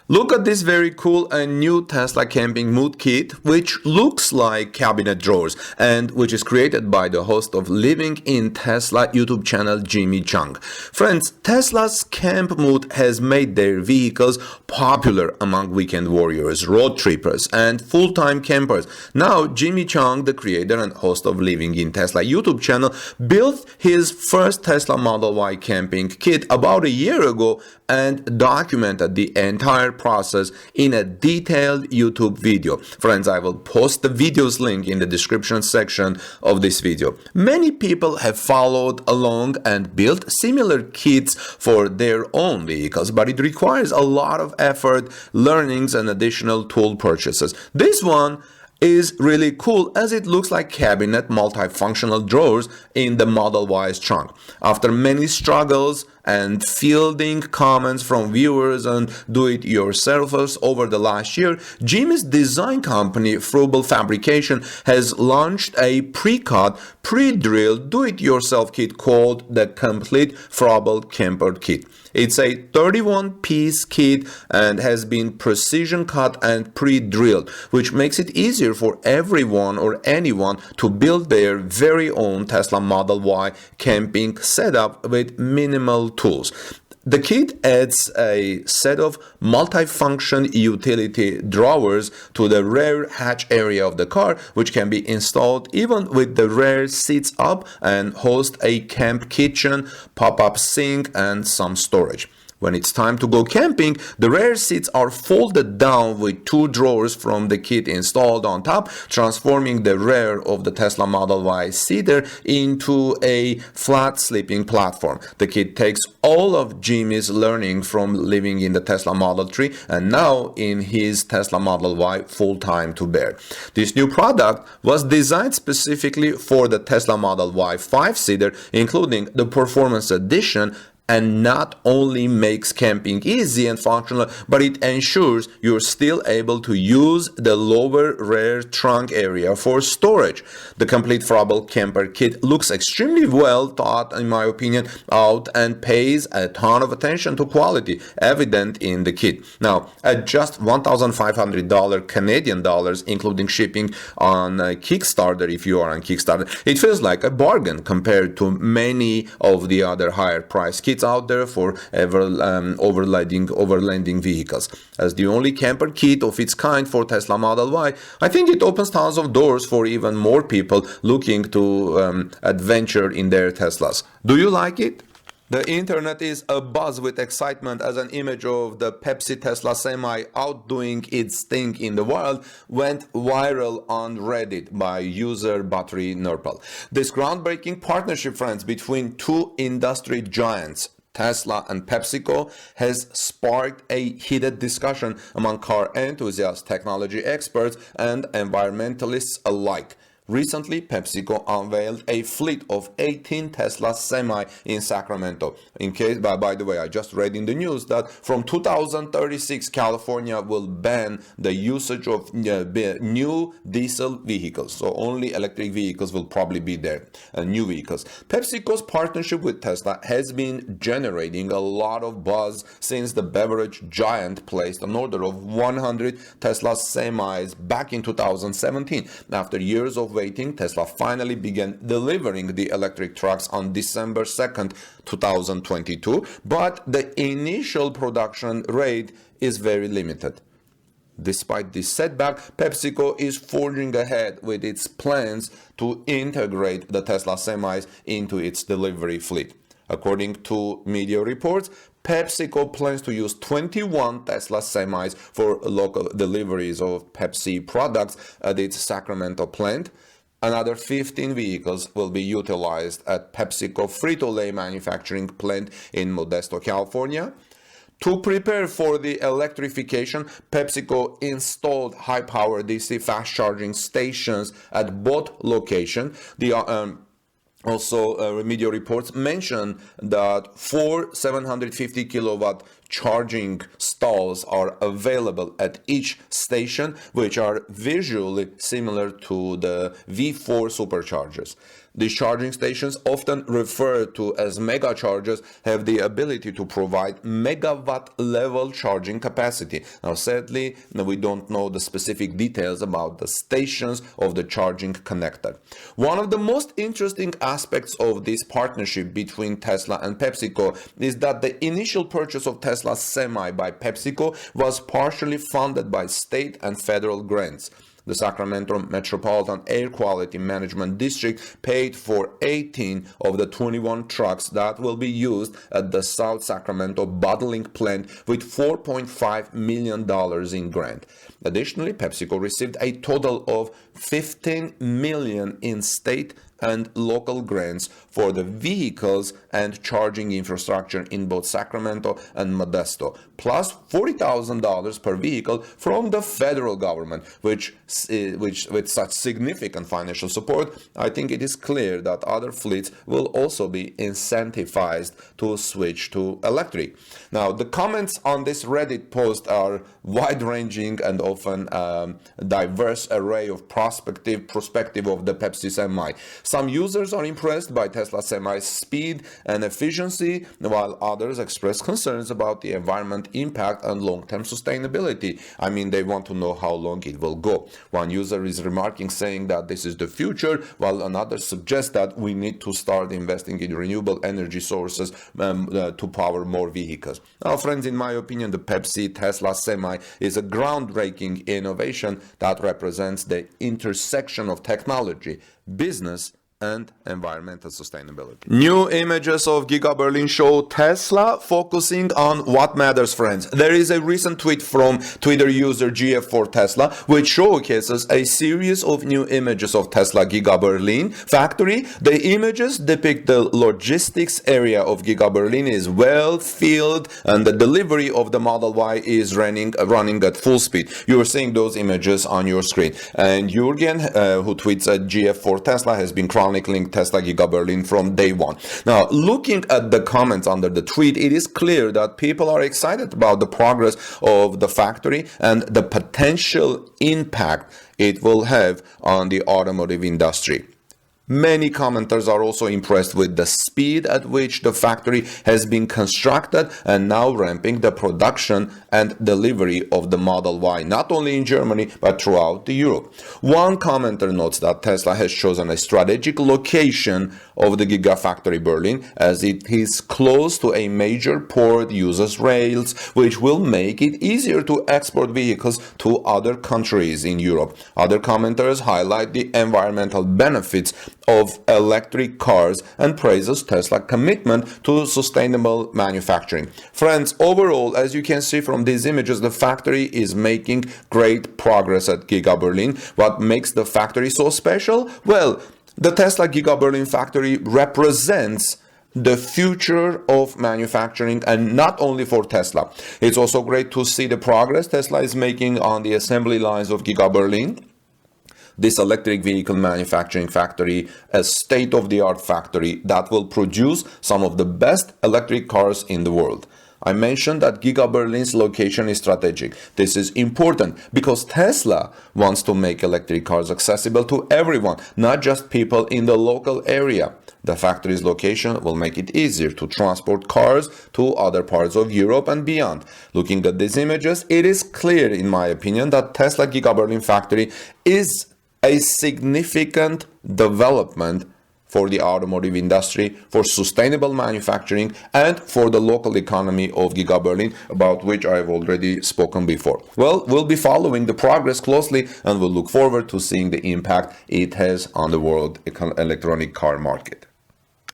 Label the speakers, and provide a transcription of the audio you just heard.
Speaker 1: Look at this very cool and new Tesla camping mood kit, which looks like cabinet drawers and which is created by the host of Living in Tesla YouTube channel, Cheung. Friends, Tesla's camp mood has made their vehicles popular among weekend warriors, road trippers, and full-time campers. Now, Cheung, the creator and host of Living in Tesla YouTube channel, built his first Tesla Model Y camping kit about a year ago and documented the entire process in a detailed YouTube video. Friends, I will post the video's link in the description section of this video. Many people have followed along and built similar kits for their own vehicles, but it requires a lot of effort, learnings, and additional tool purchases. This one is really cool as it looks like cabinet multifunctional drawers in the Model Y's trunk. After many struggles and fielding comments from viewers and do-it-yourselfers over the last year, Jimmy's design company Fruble Fabrication has launched a pre-cut, pre-drilled do-it-yourself kit called the Complete Fruble Camper Kit. It's a 31-piece kit and has been precision cut and pre-drilled, which makes it easier for everyone or anyone to build their very own Tesla Model Y camping setup with minimal tools. The kit adds a set of multifunction utility drawers to the rear hatch area of the car, which can be installed even with the rear seats up and host a camp kitchen, pop-up sink, and some storage. When it's time to go camping, the rear seats are folded down with two drawers from the kit installed on top, transforming the rear of the Tesla Model Y seater into a flat sleeping platform. The kit takes all of Jimmy's learning from living in the Tesla Model 3 and now in his Tesla Model Y full-time to bear. This new product was designed specifically for the Tesla Model Y 5-seater, including the Performance Edition, and not only makes camping easy and functional, but it ensures you're still able to use the lower rear trunk area for storage. The Complete Fruble Camper Kit looks extremely well thought, in my opinion, out and pays a ton of attention to quality, evident in the kit. Now, at just $1,500 Canadian dollars, including shipping on Kickstarter, if you are on Kickstarter, it feels like a bargain compared to many of the other higher price kits out there for overlanding vehicles. As the only camper kit of its kind for Tesla Model Y, I think it opens tons of doors for even more people looking to adventure in their Teslas. Do you like it? The internet is abuzz with excitement as an image of the Pepsi Tesla Semi outdoing its thing in the world went viral on Reddit by user Battery Nurple. This groundbreaking partnership, friends, between two industry giants, Tesla and PepsiCo, has sparked a heated discussion among car enthusiasts, technology experts, and environmentalists alike. Recently, PepsiCo unveiled a fleet of 18 Tesla Semi in Sacramento. By the way, I just read in the news that from 2036, California will ban the usage of new diesel vehicles. So only electric vehicles will probably be there, new vehicles. PepsiCo's partnership with Tesla has been generating a lot of buzz since the beverage giant placed an order of 100 Tesla Semis back in 2017. After years of waiting, Tesla finally began delivering the electric trucks on December 2nd, 2022, but the initial production rate is very limited. Despite this setback, PepsiCo is forging ahead with its plans to integrate the Tesla Semis into its delivery fleet. According to media reports, PepsiCo plans to use 21 Tesla Semis for local deliveries of Pepsi products at its Sacramento plant. Another 15 vehicles will be utilized at PepsiCo Frito-Lay manufacturing plant in Modesto, California. To prepare for the electrification, PepsiCo installed high-power DC fast charging stations at both locations. Also, media reports mention that 4 750 kilowatt charging stalls are available at each station, which are visually similar to the V4 superchargers. These charging stations, often referred to as mega chargers, have the ability to provide megawatt level charging capacity. Now, sadly, we don't know the specific details about the stations of the charging connector. One of the most interesting aspects of this partnership between Tesla and PepsiCo is that the initial purchase of Tesla Semi by PepsiCo was partially funded by state and federal grants. The Sacramento Metropolitan Air Quality Management District paid for 18 of the 21 trucks that will be used at the South Sacramento bottling plant with $4.5 million in grant. Additionally, PepsiCo received a total of $15 million in state and local grants for the vehicles and charging infrastructure in both Sacramento and Modesto, plus $40,000 per vehicle from the federal government, which with such significant financial support, I think it is clear that other fleets will also be incentivized to switch to electric. Now, the comments on this Reddit post are wide-ranging and often diverse array of perspective of the Pepsi Semi. Some users are impressed by Tesla Semi's speed and efficiency, while others express concerns about the environment impact and long-term sustainability. I mean, they want to know how long it will go. One user is remarking, saying that this is the future, while another suggests that we need to start investing in renewable energy sources to power more vehicles. Now, friends, in my opinion, the Pepsi Tesla Semi is a groundbreaking innovation that represents the intersection of technology, business, and environmental sustainability. New images of Giga Berlin show Tesla focusing on what matters, friends. There is a recent tweet from Twitter user GF4 Tesla, which showcases a series of new images of Tesla Giga Berlin factory. The images depict the logistics area of Giga Berlin is well filled, and the delivery of the Model Y is running at full speed. You're seeing those images on your screen. And Jürgen, who tweets at GF4 Tesla, has been chronicling Tesla Giga Berlin from day one. Now, looking at the comments under the tweet, it is clear that people are excited about the progress of the factory and the potential impact it will have on the automotive industry. Many commenters are also impressed with the speed at which the factory has been constructed and now ramping the production and delivery of the Model Y, not only in Germany, but throughout Europe. One commenter notes that Tesla has chosen a strategic location of the Gigafactory Berlin, as it is close to a major port, uses rails, which will make it easier to export vehicles to other countries in Europe. Other commenters highlight the environmental benefits of electric cars and praises Tesla's commitment to sustainable manufacturing. Friends, overall, as you can see from these images, the factory is making great progress at Giga Berlin. What makes the factory so special? Well, the Tesla Giga Berlin factory represents the future of manufacturing, and not only for Tesla. It's also great to see the progress Tesla is making on the assembly lines of Giga Berlin. This electric vehicle manufacturing factory, a state-of-the-art factory that will produce some of the best electric cars in the world. I mentioned that Giga Berlin's location is strategic. This is important because Tesla wants to make electric cars accessible to everyone, not just people in the local area. The factory's location will make it easier to transport cars to other parts of Europe and beyond. Looking at these images, it is clear, in my opinion, that Tesla Giga Berlin factory is a significant development for the automotive industry, for sustainable manufacturing, and for the local economy of Giga Berlin, about which I have already spoken before. Well, we'll be following the progress closely, and we'll look forward to seeing the impact it has on the world electronic car market.